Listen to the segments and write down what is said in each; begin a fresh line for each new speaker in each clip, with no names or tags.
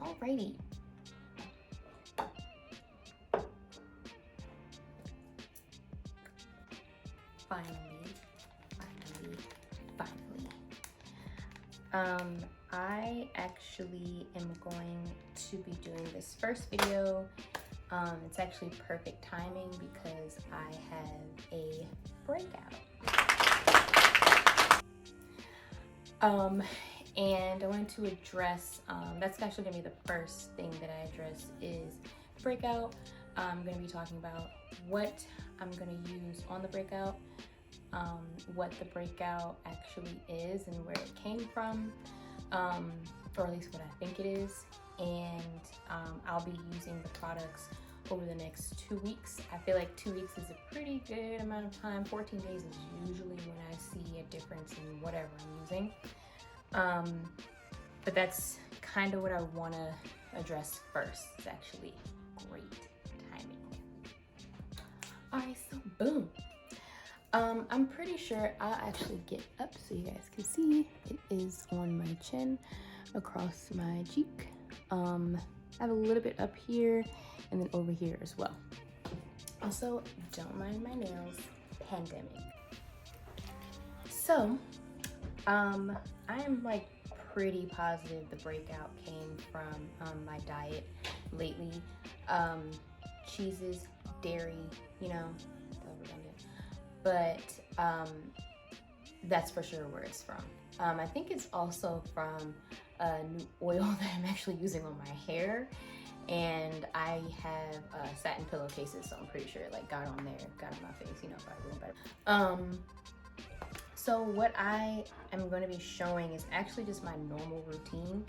Alrighty. Finally. I actually am going to be doing this first video. It's actually perfect timing because I have a breakout. And I wanted to address, that's actually gonna be the first thing that I address is the breakout. I'm gonna be talking about what I'm gonna use on the breakout, what the breakout actually is and where it came from, or at least what I think it is. And I'll be using the products over the next 2 weeks. I feel like 2 weeks is a pretty good amount of time. 14 days is usually when I see a difference in whatever I'm using. But that's kind of what I want to address first. It's actually great timing. All right, so boom. I'm pretty sure I'll actually get up so you guys can see. It is on my chin, across my cheek. I have a little bit up here and then over here as well. Also, don't mind my nails, pandemic. So, I am like pretty positive the breakout came from my diet lately. Cheeses, dairy, you know, but that's for sure where it's from. I think it's also from a new oil that I'm actually using on my hair, and I have satin pillowcases, so I'm pretty sure it like got on there, got on my face, you know, probably better. So what I am going to be showing is actually just my normal routine.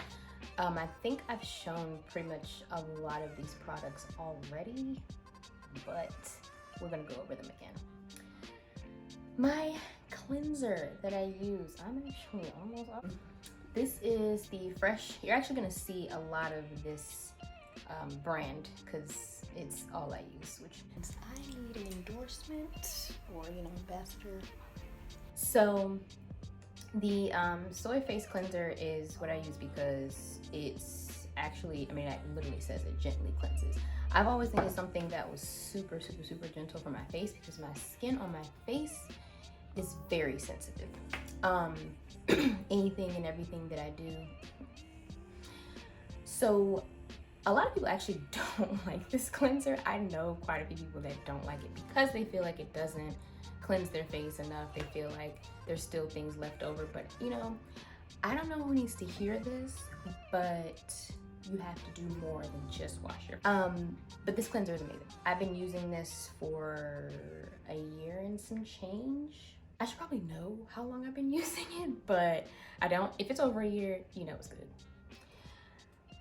I think I've shown pretty much a lot of these products already, but we're going to go over them again. My cleanser that I use, I'm actually almost up. This is the Fresh. You're actually going to see a lot of this brand because it's all I use, which means I need an endorsement or, you know, ambassador. So the soy face cleanser is what I use because it's actually, I mean, it literally says it gently cleanses. I've always needed something that was super, super, super gentle for my face because my skin on my face is very sensitive. Anything and everything that I do. So a lot of people actually don't like this cleanser. I know quite a few people that don't like it because they feel like it doesn't cleanse their face enough. They feel like there's still things left over, but you know, I don't know who needs to hear this, but you have to do more than just wash your but this cleanser is amazing. I've been using this for a year and some change. I should probably know how long I've been using it, but I don't. If it's over a year, you know it's good.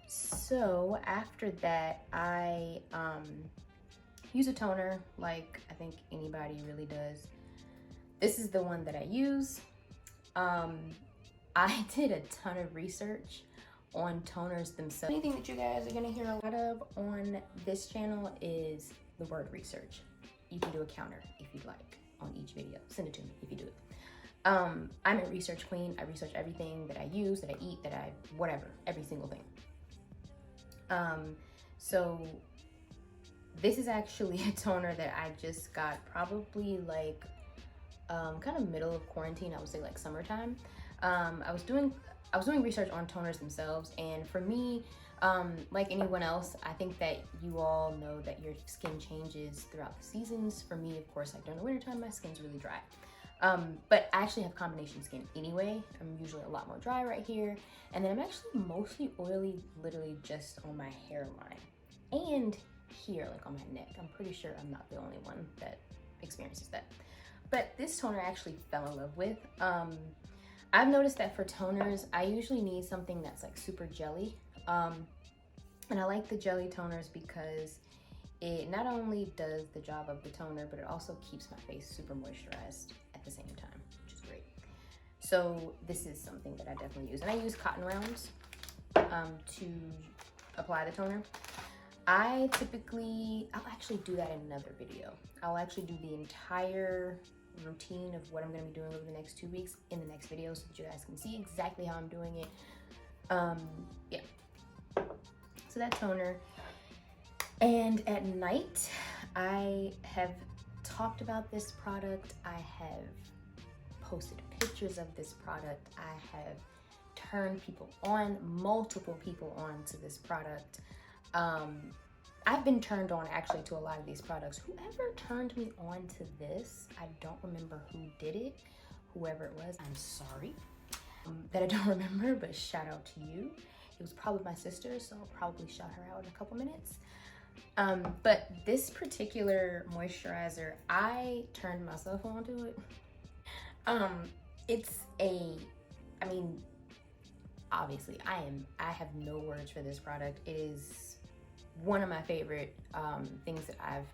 So after that, I use a toner like I think anybody really does. This is the one that I use. I did a ton of research on toners themselves. Anything that you guys are gonna hear a lot of on this channel is the word research. You can do a counter if you'd like on each video. Send it to me if you do it. I'm a research queen. I research everything that I use, that I eat, that I, whatever, every single thing. So this is actually a toner that I just got probably like kind of middle of quarantine. I would say like summertime. I was doing research on toners themselves, and for me, like anyone else, I think that you all know that your skin changes throughout the seasons. For me, of course, like during the wintertime, my skin's really dry. But I actually have combination skin anyway. I'm usually a lot more dry right here, and then I'm actually mostly oily, literally just on my hairline and here, like on my neck. I'm pretty sure I'm not the only one that experiences that. But this toner I actually fell in love with. I've noticed that for toners, I usually need something that's like super jelly. And I like the jelly toners because it not only does the job of the toner, but it also keeps my face super moisturized at the same time, which is great. So this is something that I definitely use. And I use cotton rounds to apply the toner. I'll actually do that in another video. I'll actually do the entire routine of what I'm going to be doing over the next 2 weeks in the next video so that you guys can see exactly how I'm doing it. Yeah. to that toner. And at night, I have talked about this product. I have posted pictures of this product. I have turned multiple people on to this product. I've been turned on actually to a lot of these products. Whoever turned me on to this, I don't remember who did it. Whoever it was, I'm sorry that I don't remember, but shout out to you. It was probably my sister, so I'll probably shout her out in a couple minutes. But this particular moisturizer, I turned myself onto it. I mean, obviously I have no words for this product. It is one of my favorite things that I've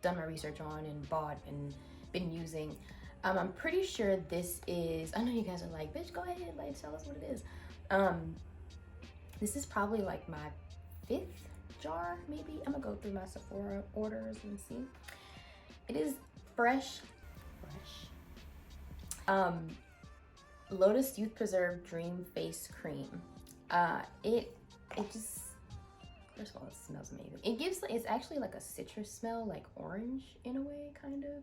done my research on and bought and been using. I'm pretty sure this is, I know you guys are like, bitch, go ahead, like, tell us what it is. This is probably like my 5th jar, maybe. I'm gonna go through my Sephora orders and see. It is fresh. Lotus Youth Preserve Dream Face Cream. It just, first of all, it smells amazing. It gives, it's actually like a citrus smell, like orange in a way, kind of.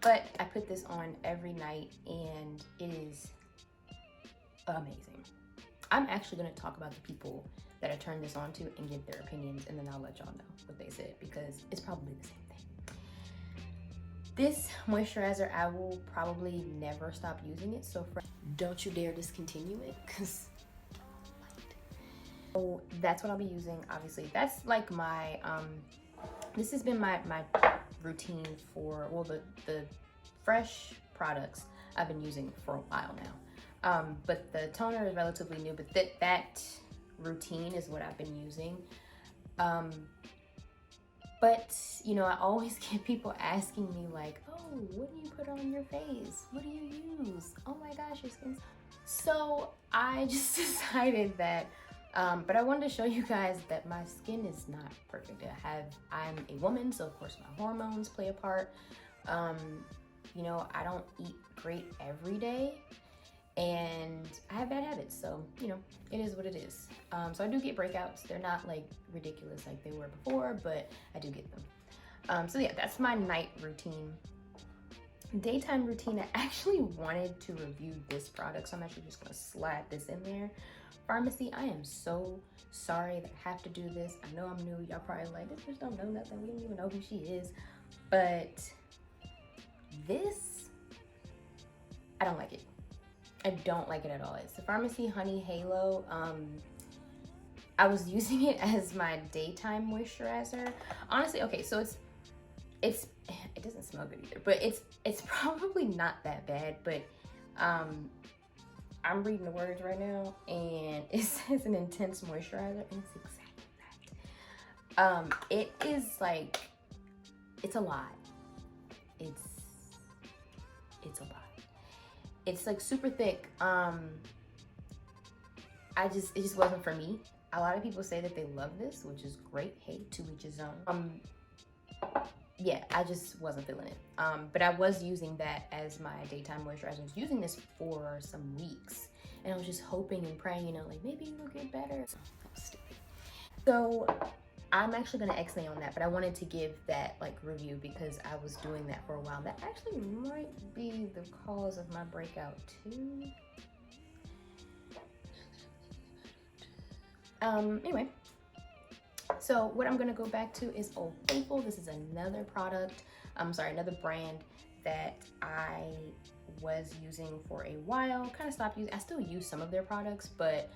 But I put this on every night and it is amazing. I'm actually gonna talk about the people that I turned this on to and get their opinions, and then I'll let y'all know what they said, because it's probably the same thing. This moisturizer, I will probably never stop using it, so don't you dare discontinue it, because so that's what I'll be using. Obviously, that's like my, this has been my routine for, well, the fresh products I've been using for a while now. But the toner is relatively new, but that routine is what I've been using. But you know, I always get people asking me like, oh, what do you put on your face? What do you use? Oh my gosh, your skin's... So I just decided that, but I wanted to show you guys that my skin is not perfect. I'm a woman, so of course my hormones play a part. You know, I don't eat great every day, and I have bad habits, so you know, it is what it is. So I do get breakouts. They're not like ridiculous like they were before, but I do get them. So yeah, that's my night routine. Daytime routine, I actually wanted to review this product, so I'm actually just gonna slide this in there. Pharmacy, I am so sorry that I have to do this. I know I'm new. Y'all probably like, this bitch don't know nothing. We don't even know who she is. But this, I don't like it. I don't like it at all. It's the Pharmacy Honey Halo. I was using it as my daytime moisturizer. Honestly, okay, so it doesn't smell good either, but it's probably not that bad, but I'm reading the words right now and it says an intense moisturizer, and it's exactly that. It is like, it's a lot. It's a lot. It's like super thick. It just wasn't for me. A lot of people say that they love this, which is great. Hey, to each his own. Yeah, I just wasn't feeling it. But I was using that as my daytime moisturizer. I was using this for some weeks, and I was just hoping and praying, you know, like maybe it'll get better. So that was stupid. So I'm actually gonna X-nay on that, but I wanted to give that like review because I was doing that for a while. That actually might be the cause of my breakout too. Anyway, so what I'm gonna go back to is Old Faithful. This is another product, another brand that I was using for a while. Kind of stopped using. I still use some of their products, but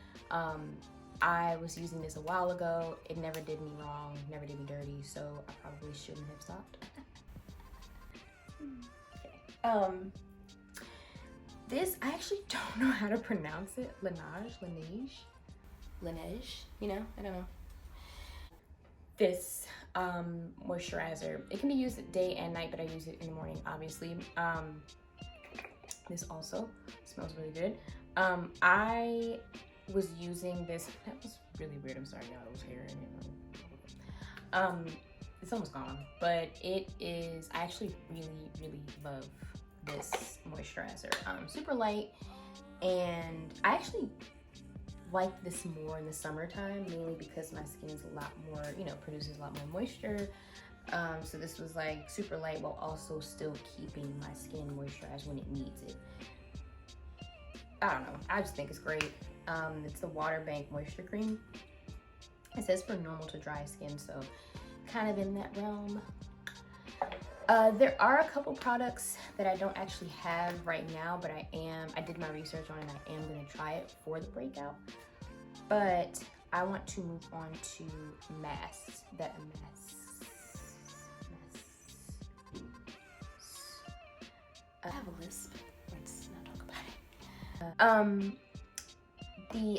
I was using this a while ago. It never did me wrong, never did me dirty, so I probably shouldn't have stopped. Okay. This, I actually don't know how to pronounce it. Laneige, you know, I don't know. This moisturizer, it can be used day and night, but I use it in the morning, obviously. This also smells really good. I was using this, that was really weird, I'm sorry y'all, it was hair in it. It's almost gone, but it is, I actually really love this moisturizer. Super light, and I actually like this more in the summertime, mainly because my skin is a lot more, you know, produces a lot more moisture. So this was like super light while also still keeping my skin moisturized when it needs it. I don't know, I just think it's great. It's the Water Bank Moisture Cream. It says for normal to dry skin, so kind of in that realm. There are a couple products that I don't actually have right now, but I did my research on it and I am gonna try it for the breakout. But I want to move on to masks. I have a lisp. Let's not talk about it.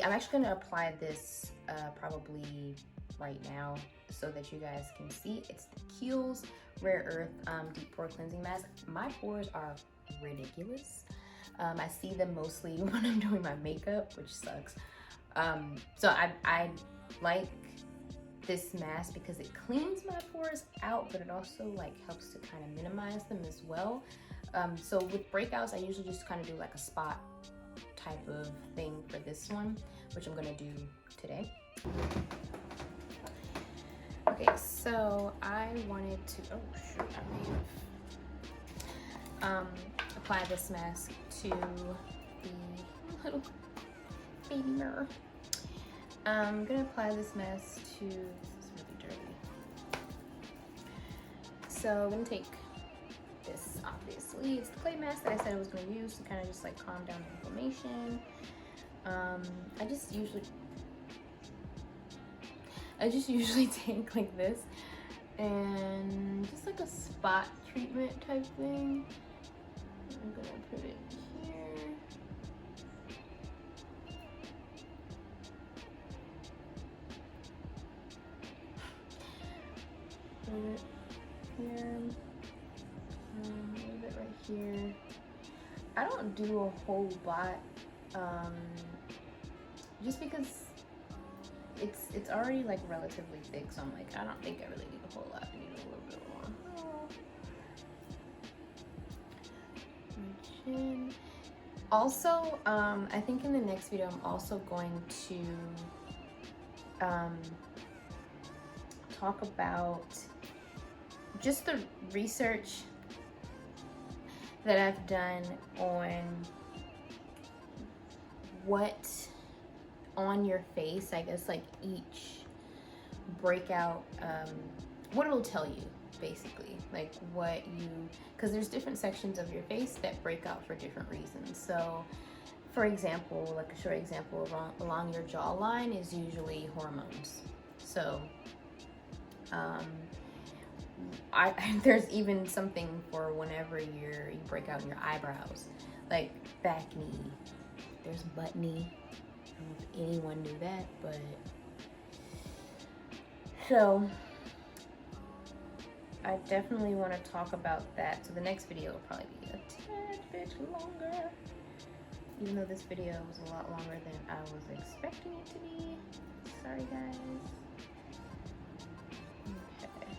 I'm actually gonna apply this probably right now so that you guys can see. It's the Kiehl's Rare Earth Deep Pore Cleansing Mask. My pores are ridiculous. I see them mostly when I'm doing my makeup, which sucks. So I like this mask because it cleans my pores out, but it also like helps to kind of minimize them as well. So with breakouts, I usually just kind of do like a spot type of thing for this one, which I'm gonna do today. Okay, so I wanted to, oh shoot, I may have apply this mask to the little baby mirror. I'm gonna apply this mask to, this is really dirty. So I'm gonna take this, obviously. It's the clay mask that I said I was gonna use to kind of just like calm down the inflammation. I just usually take like this and just like a spot treatment type thing. I'm gonna put it here. Put it here. A little bit right here. I don't do a whole lot, just because it's already like relatively thick, so I'm like, I don't think I really need a whole lot. I need a little bit more. My chin. Also, I think in the next video I'm also going to talk about just the research that I've done on what on your face, I guess, like each breakout, what it'll tell you basically, like what you, because there's different sections of your face that break out for different reasons. So for example, like a short example, along your jawline is usually hormones. So there's even something for whenever you break out in your eyebrows, like back knee, there's butt knee. I don't know if anyone knew that, but so I definitely want to talk about that. So the next video will probably be a tad bit longer, even though this video was a lot longer than I was expecting it to be. Sorry guys. Okay.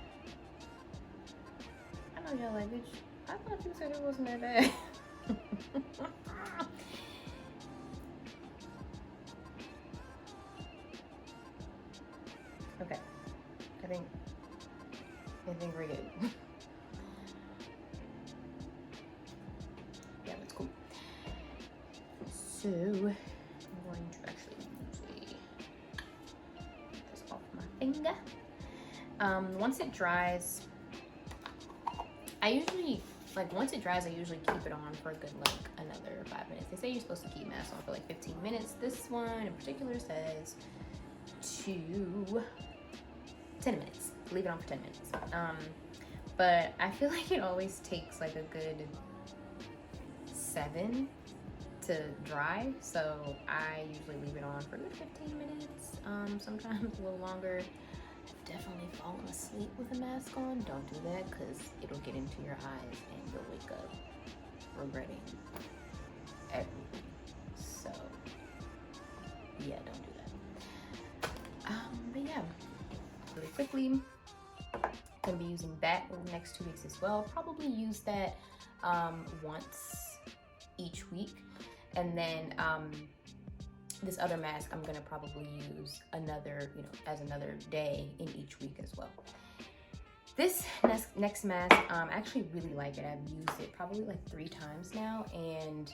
I know y'all like, bitch, I thought you said it wasn't that bad. Okay, I think we're good. Yeah, that's cool. So I'm going to actually use get this off my finger. Once it dries, I usually once it dries, I usually keep it on for a good another 5 minutes. They say you're supposed to keep masks on for 15 minutes. This one in particular says 10 minutes. Leave it on for 10 minutes. But I feel like it always takes a good 7 to dry, so I usually leave it on for a good 15 minutes, sometimes a little longer. I've definitely fallen asleep with a mask on. Don't do that, because it'll get into your eyes and you'll wake up regretting everything. So yeah, don't do that. But yeah, really quickly, gonna be using that over the next 2 weeks as well. Probably use that once each week, and then this other mask I'm gonna probably use another, as another day in each week as well. This next mask, I actually really like it. I've used it probably like 3 times now, and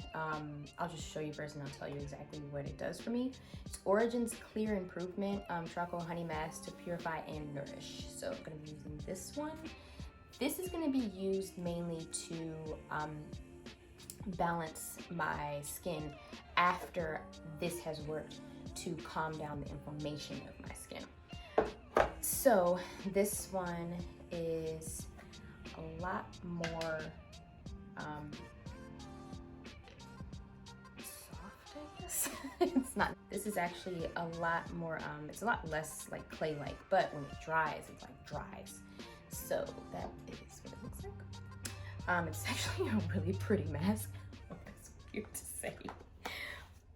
I'll just show you first and I'll tell you exactly what it does for me. It's Origin's Clear Improvement Charcoal Honey Mask to Purify and Nourish. So I'm gonna be using this one. This is gonna be used mainly to balance my skin after this has worked to calm down the inflammation of my skin. So this one is a lot more soft, I guess. It's not. This is actually a lot more, it's a lot less like clay-like, but when it dries, it's like dries. So that is what it looks like. It's actually a really pretty mask. Oh, that's weird to say.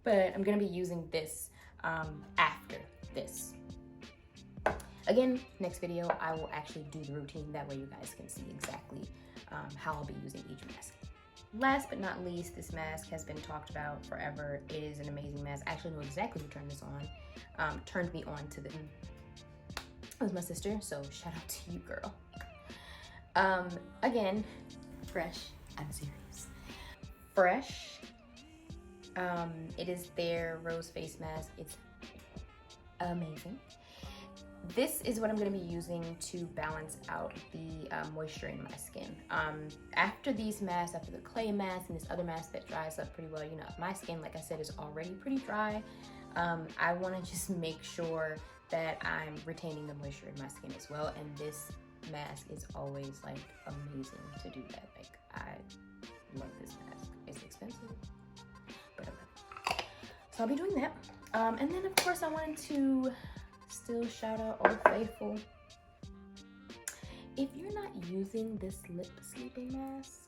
But I'm gonna be using this after this. Again, next video, I will actually do the routine. That way you guys can see exactly how I'll be using each mask. Last but not least, this mask has been talked about forever. It is an amazing mask. I actually know exactly who turned this on. Turned me on to the, it was my sister, so shout out to you, girl. Again, Fresh, I'm serious. Fresh, it is their rose face mask. It's amazing. This is what I'm going to be using to balance out the moisture in my skin. After these masks, after the clay mask and this other mask that dries up pretty well, my skin, like I said, is already pretty dry. I want to just make sure that I'm retaining the moisture in my skin as well. And this mask is always like amazing to do that. Like, I love this mask. It's expensive, but I love it. So I'll be doing that. And then of course I wanted to still shout out Old Faithful. If you're not using this lip sleeping mask,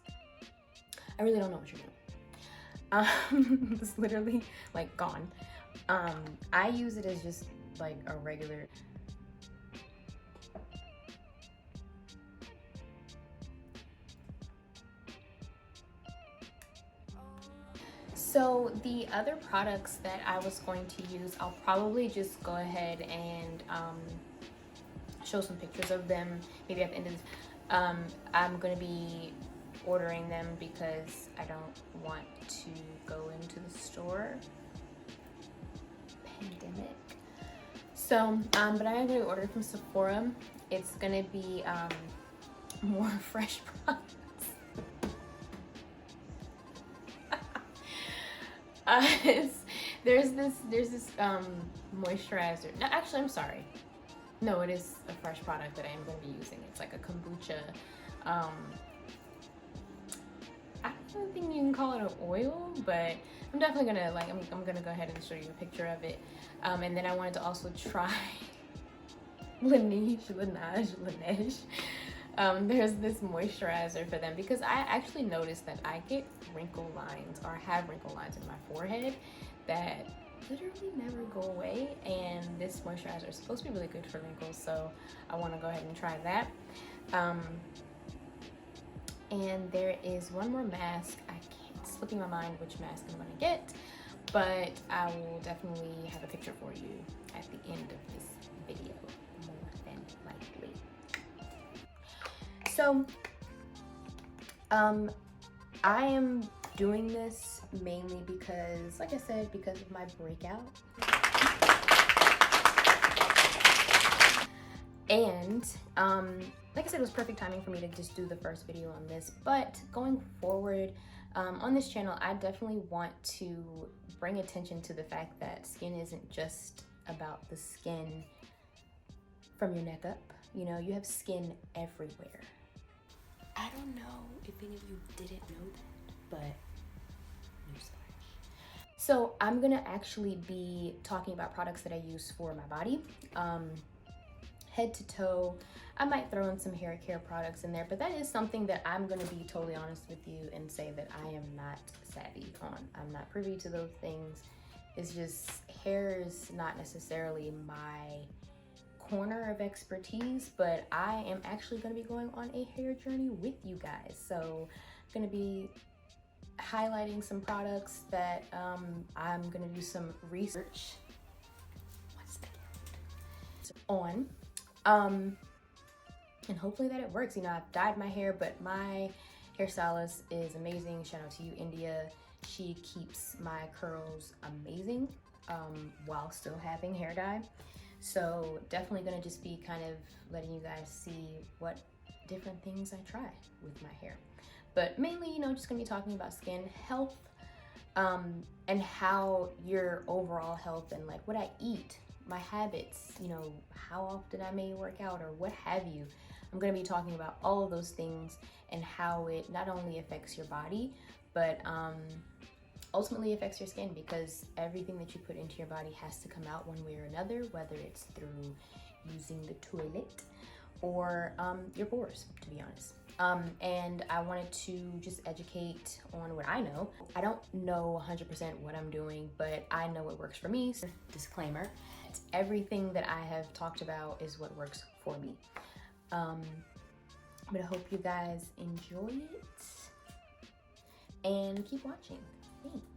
I really don't know what you're doing. It's literally like gone. I use it as just like a regular. So the other products that I was going to use, I'll probably just go ahead and show some pictures of them maybe at the end of this. I'm going to be ordering them because I don't want to go into the store. Pandemic. So, but I'm going to order from Sephora. It's going to be more fresh products. There's this moisturizer. No, actually, I'm sorry. No, it is a fresh product that I am going to be using. It's like a kombucha. I don't think you can call it an oil, but I'm definitely gonna I'm gonna go ahead and show you a picture of it. And then I wanted to also try Laneige. There's this moisturizer for them because I actually noticed that I get wrinkle lines, or have wrinkle lines in my forehead that literally never go away, and this moisturizer is supposed to be really good for wrinkles, so I want to go ahead and try that. And there is one more mask. It's slipping my mind which mask I'm going to get, but I will definitely have a picture for you at the end of this video, more than likely. So, I am doing this mainly because, like I said, because of my breakout. And, like I said, it was perfect timing for me to just do the first video on this. But going forward, on this channel, I definitely want to bring attention to the fact that skin isn't just about the skin from your neck up. You know, you have skin everywhere. I don't know if any of you didn't know that, but newsflash. So I'm gonna actually be talking about products that I use for my body, head to toe. I might throw in some hair care products in there, but that is something that I'm gonna be totally honest with you and say that I am not savvy on. I'm not privy to those things. It's just, hair is not necessarily my corner of expertise, but I am actually going to be going on a hair journey with you guys. So I'm going to be highlighting some products that I'm gonna do some research on, and hopefully that it works. You know, I've dyed my hair, but my hairstylist is amazing. Shout out to you, India. She keeps my curls amazing while still having hair dye. So definitely gonna just be kind of letting you guys see what different things I try with my hair. But mainly, you know, just gonna be talking about skin health, and how your overall health and like what I eat, my habits, you know, how often I may work out or what have you. I'm gonna be talking about all of those things and how it not only affects your body, but ultimately affects your skin, because everything that you put into your body has to come out one way or another, whether it's through using the toilet or your pores, to be honest. And I wanted to just educate on what I know. I don't know 100% what I'm doing, but I know what works for me. So, disclaimer, everything that I have talked about is what works for me. But I hope you guys enjoy it and keep watching. Thanks.